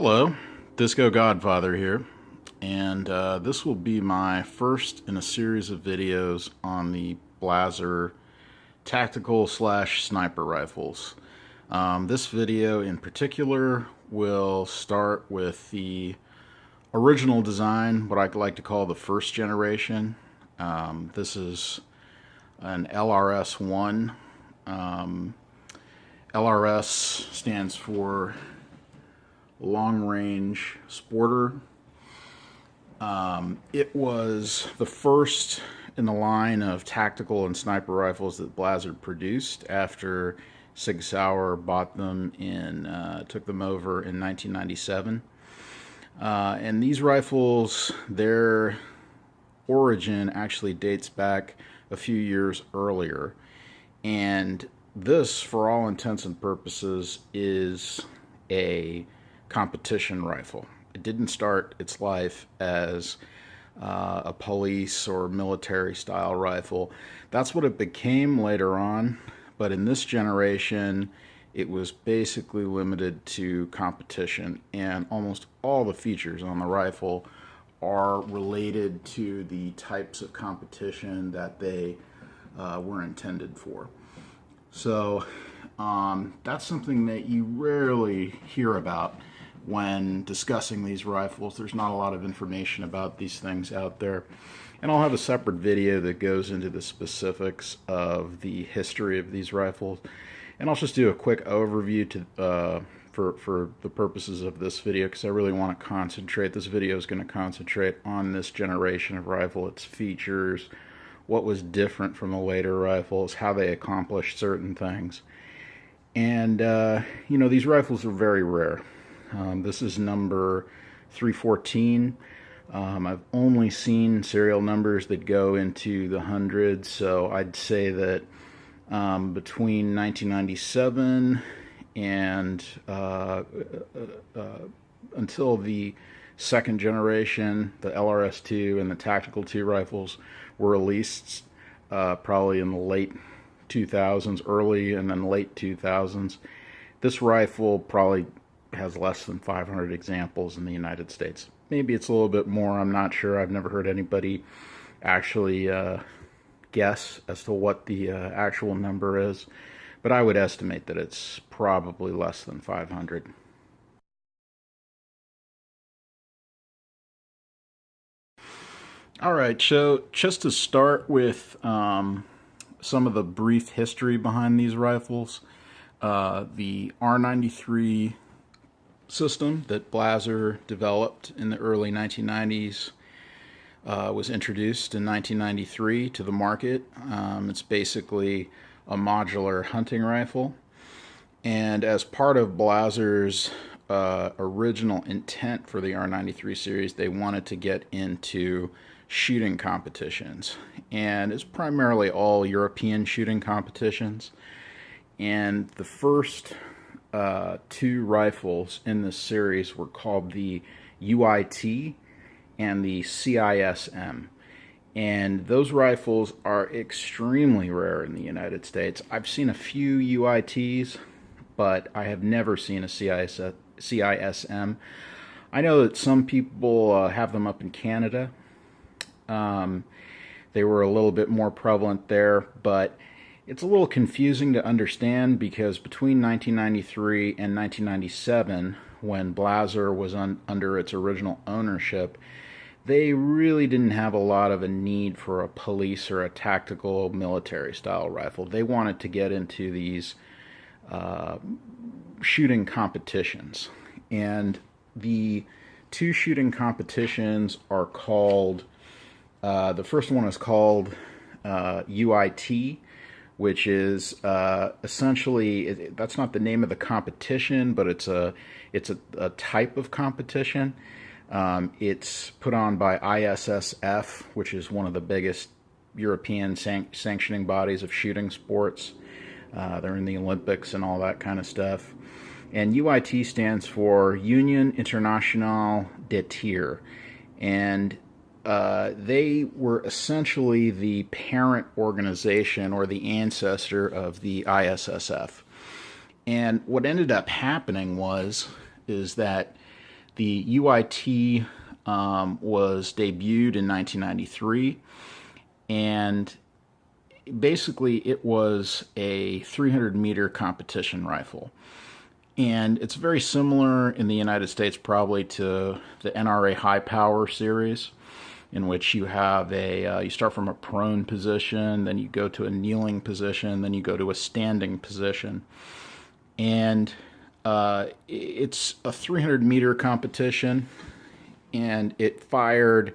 Hello, Discogodfather here, and this will be my first in a series of videos on the Blaser tactical slash sniper rifles. This video in particular will start with the original design, what I like to call the first generation. This is an LRS 1. LRS stands for Long Range Sporter. It was the first in the line of tactical and sniper rifles that Blaser produced after SIG Sauer bought them took them over in 1997. And these rifles, their origin actually dates back a few years earlier. And this, for all intents and purposes, is a competition rifle. It didn't start its life as a police or military style rifle. That's what it became later on, but in this generation it was basically limited to competition, and almost all the features on the rifle are related to the types of competition that they were intended for. So that's something that you rarely hear about when discussing these rifles. There's not a lot of information about these things out there, and I'll have a separate video that goes into the specifics of the history of these rifles, and I'll just do a quick overview for the purposes of this video, because I really want to concentrate. This video is going to concentrate on this generation of rifle, its features, what was different from the later rifles, how they accomplished certain things. And you know, these rifles are very rare. This is number 314. I've only seen serial numbers that go into the hundreds, so I'd say that between 1997 and until the second generation, the LRS-2 and the Tactical 2 rifles were released probably in the late 2000s, early and then late 2000s. This rifle probably has less than 500 examples in the United States. Maybe it's a little bit more, I'm not sure. I've never heard anybody actually guess as to what the actual number is, but I would estimate that it's probably less than 500. Alright, so just to start with some of the brief history behind these rifles, the R93 system that Blaser developed in the early 1990s was introduced in 1993 to the market. It's basically a modular hunting rifle, and as part of Blaser's original intent for the R93 series, they wanted to get into shooting competitions, and it's primarily all European shooting competitions. And the first two rifles in this series were called the UIT and the CISM, and those rifles are extremely rare in the United States. I've seen a few UITs, but I have never seen a CISM. I know that some people have them up in Canada. They were a little bit more prevalent there, but it's a little confusing to understand, because between 1993 and 1997, when Blaser was under its original ownership, they really didn't have a lot of a need for a police or a tactical military style rifle. They wanted to get into these shooting competitions, and the two shooting competitions are called, the first one is called UIT, which is essentially, that's not the name of the competition, but it's a type of competition. It's put on by ISSF, which is one of the biggest European sanctioning bodies of shooting sports. They're in the Olympics and all that kind of stuff. And UIT stands for Union Internationale des Tirs, and they were essentially the parent organization or the ancestor of the ISSF. And what ended up happening is that The UIT was debuted in 1993, and basically it was a 300-meter competition rifle. And it's very similar in the United States probably to the NRA high power series, in which you have you start from a prone position, then you go to a kneeling position, then you go to a standing position. And it's a 300-meter competition, and it fired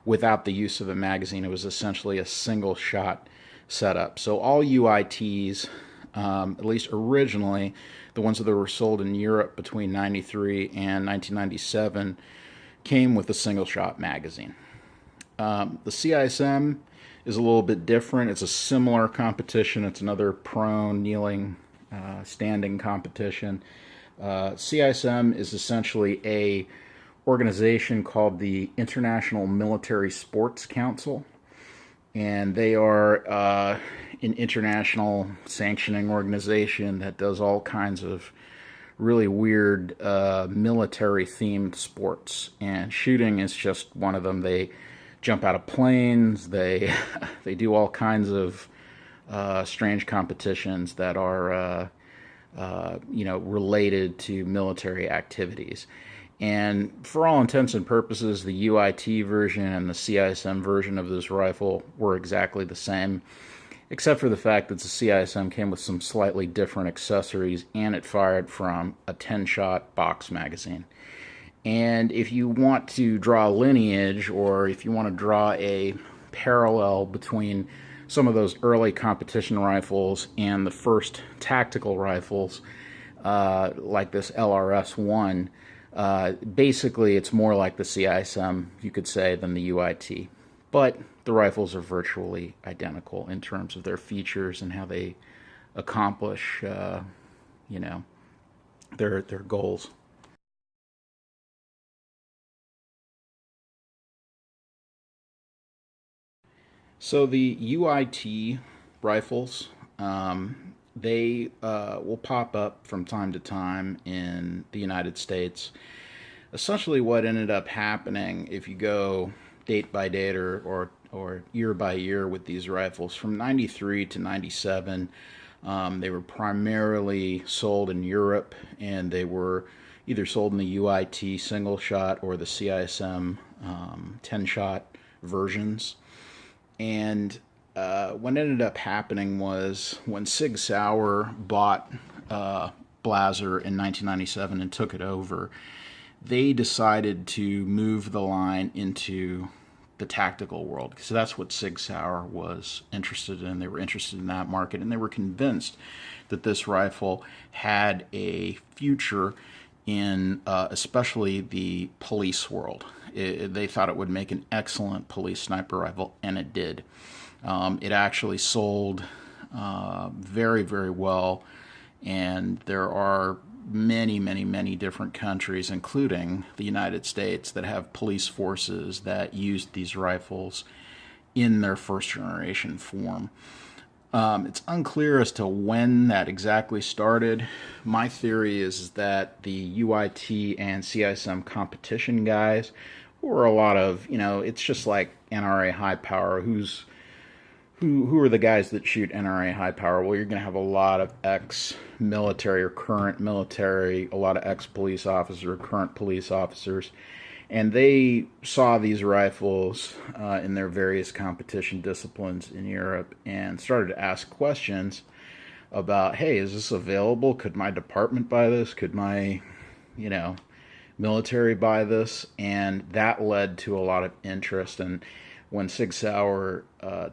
without the use of a magazine. It was essentially a single shot setup. So all UITs, at least originally, the ones that were sold in Europe between 93 and 1997, came with a single shot magazine. The CISM is a little bit different. It's a similar competition. It's another prone, kneeling, standing competition. CISM is essentially a organization called the International Military Sports Council, and they are an international sanctioning organization that does all kinds of really weird military-themed sports, and shooting is just one of them. They jump out of planes. They do all kinds of strange competitions that are related to military activities. And for all intents and purposes, the UIT version and the CISM version of this rifle were exactly the same, except for the fact that the CISM came with some slightly different accessories, and it fired from a 10-shot box magazine. And if you want to draw a lineage, or if you want to draw a parallel between some of those early competition rifles and the first tactical rifles, like this LRS-1, basically it's more like the CISM, you could say, than the UIT. But the rifles are virtually identical in terms of their features and how they accomplish, their goals. So the UIT rifles, they will pop up from time to time in the United States. Essentially what ended up happening, if you go date by date or year by year with these rifles, from 93 to 97, they were primarily sold in Europe, and they were either sold in the UIT single shot or the CISM 10-shot versions. And what ended up happening was when SIG Sauer bought Blaser in 1997 and took it over, they decided to move the line into the tactical world, because that's what SIG Sauer was interested in. They were interested in that market, and they were convinced that this rifle had a future in especially the police world. They thought it would make an excellent police sniper rifle, and it did. It actually sold very, very well, and there are many, many, many different countries, including the United States, that have police forces that used these rifles in their first generation form. It's unclear as to when that exactly started. My theory is that the UIT and CISM competition guys, who are a lot of, it's just like NRA high power. Who are the guys that shoot NRA high power? Well, you're going to have a lot of ex-military or current military, a lot of ex-police officers or current police officers, and they saw these rifles in their various competition disciplines in Europe and started to ask questions about, hey, is this available? Could my department buy this? Could my, military buy this? And that led to a lot of interest. And when SIG Sauer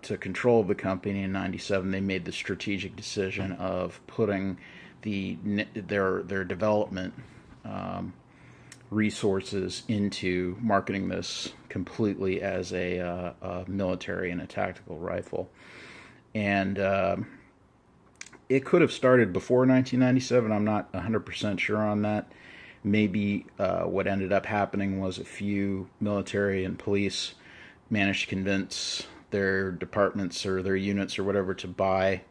took control of the company in 97, they made the strategic decision of putting their development resources into marketing this completely as a military and a tactical rifle. And it could have started before 1997. I'm not 100% sure on that. Maybe what ended up happening was a few military and police managed to convince their departments or their units or whatever to buy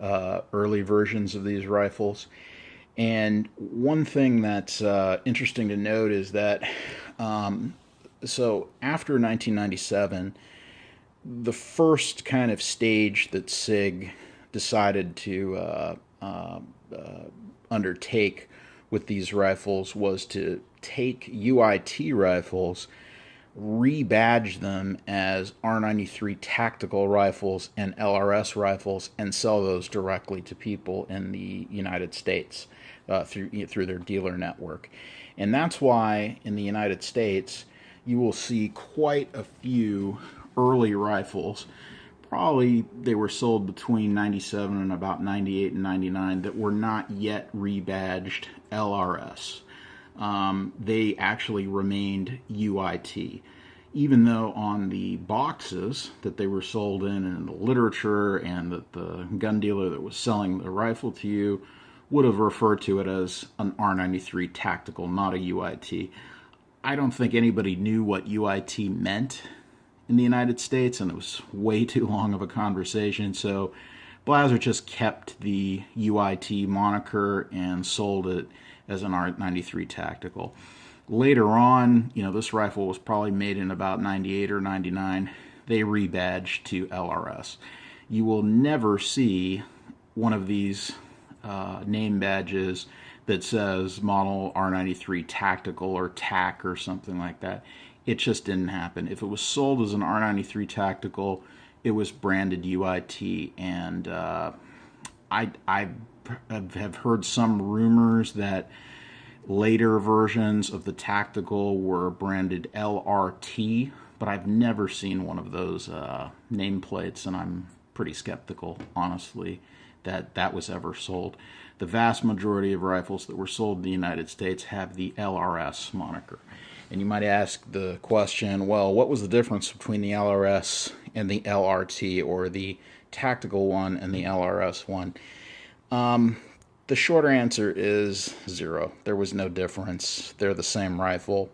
early versions of these rifles. And one thing that's interesting to note is that so after 1997, the first kind of stage that SIG decided to undertake with these rifles was to take UIT rifles, rebadge them as R93 tactical rifles and LRS rifles, and sell those directly to people in the United States through their dealer network. And that's why in the United States you will see quite a few early rifles. Probably they were sold between 97 and about 98 and 99 that were not yet rebadged LRS. They actually remained UIT, even though on the boxes that they were sold in the literature, and that the gun dealer that was selling the rifle to you would have referred to it as an R93 tactical, not a UIT. I don't think anybody knew what UIT meant in the United States, and it was way too long of a conversation, so Blaser just kept the UIT moniker and sold it as an R93 tactical. Later on, this rifle was probably made in about 98 or 99. They rebadged to LRS. You will never see one of these name badges that says model R93 tactical or TAC or something like that. It just didn't happen. If it was sold as an R93 tactical, it was branded UIT, and I have heard some rumors that later versions of the tactical were branded LRT, but I've never seen one of those nameplates, and I'm pretty skeptical, honestly, that that was ever sold. The vast majority of rifles that were sold in the United States have the LRS moniker. And you might ask the question, well, what was the difference between the LRS and the LRT, or the tactical one and the LRS one? The short answer is zero. There was no difference. They're the same rifle.